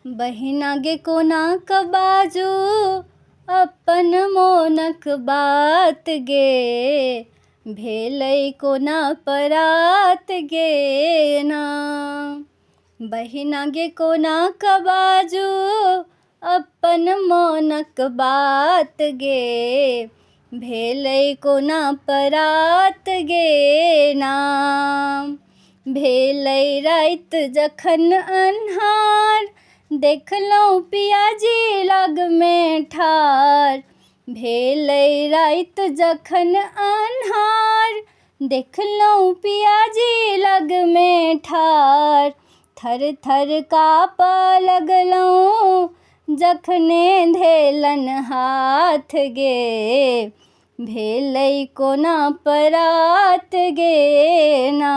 बहिना गे कोनाक बाजू अपन मोनक बात गे, भेलै कोना परात गे ना। बहिना गे कोनाक बाजू अपन मोनक बात गे, भेलै कोना परात गे ना। भेलै राइत जखन अन्हार, देखलहुँ पियाजी लगमे ठाढ़। भेलै राइत जखन अन्हार, देखलहुँ पियाजी लगमे ठाढ़। थर थर कापऽ लगलहुँ जखने धेलन हाथ गे, भेलै कोना परात गे ना।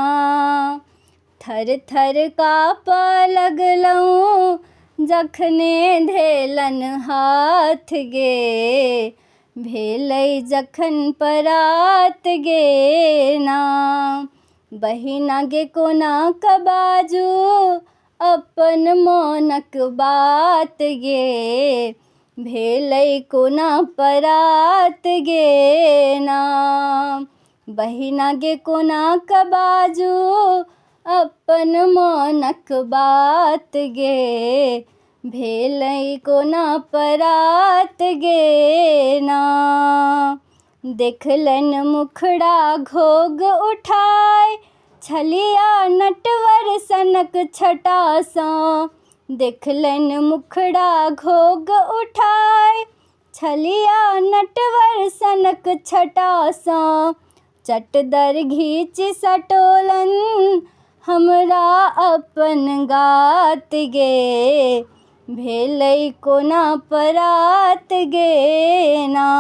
थर थर कापऽ लगलहुँ जखने धेलन हाथ गे, भेलै जखन परात गे ना। बहिना गे कोनाक बाजू अपन मोनक बात गे, भेलै कोना परात गे ना। बहिना गे कोनाक बाजू अपन मोनक बात गे, भेलै कोना परात गे ना। देखलनि मुखड़ा घोग उठाय, छलिया नटवर सनक छटासँ। देखलनि मुखड़ा घोग उठाय, छलिया नटवर सनक छटासँ। चटदर घीचि सटोलनि हमरा अपन गात गे, भेलै कोना परात गे ना।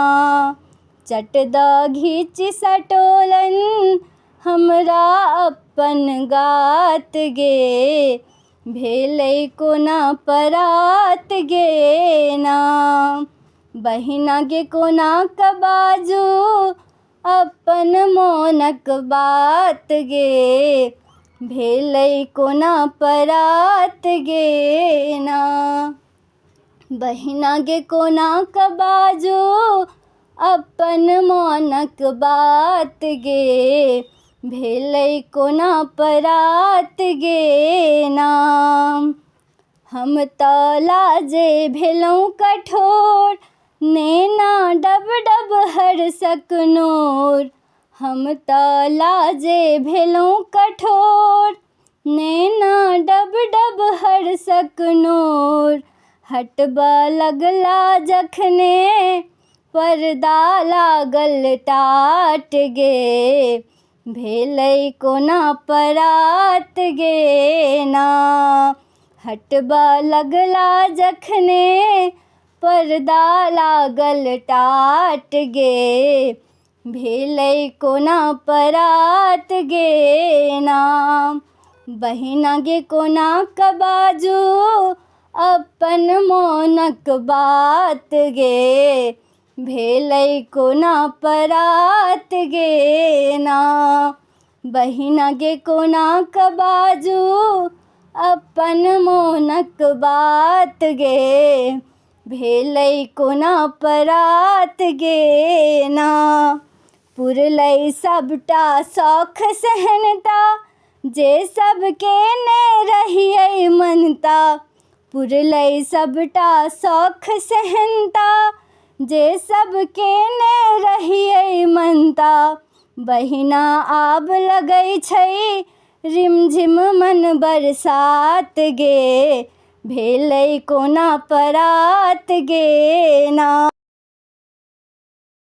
चटदा घीचि सटोलनि हमरा अपन गात गे, भेलै कोना परात गे ना। बहिना गे कोनाक बाजू अपन मोनक बात गे, भेलै कोना परात गे ना। बहिना गे कोनाक बाजू अपन मोनक बात गे, भेलै कोना परात गे ना। हम तऽ लाजे भेलहुँ कठोर, नेना डब डब हरसक नोर। हम तऽ लाजे भेलहुँ कठोर, नेना डब डब हरसक नोर। हटबऽ लगला जखने पर्दा लागल टाट गे, भेलै कोना परात गे ना। हटबऽ लगला जखने पर्दा लागल टाट गे, भेलै कोना परात गे ना। बहिना गे कोनाक बाजू अपन मोनक बात गे, भेलै कोना परात गे ना। बहिना गे कोनाक बाजू अपन मोनक बात गे, भेलै कोना परात गे ना। पुरलै सबटा शौख सेहनता, जे सब केने रहियै मनता। पुरलै सबटा शौख सेहनता, जे सब केने रहियै मनता। बहिना आब लगै छै रिमझिम मन बरसात गे, भेलै कोना परात गे ना।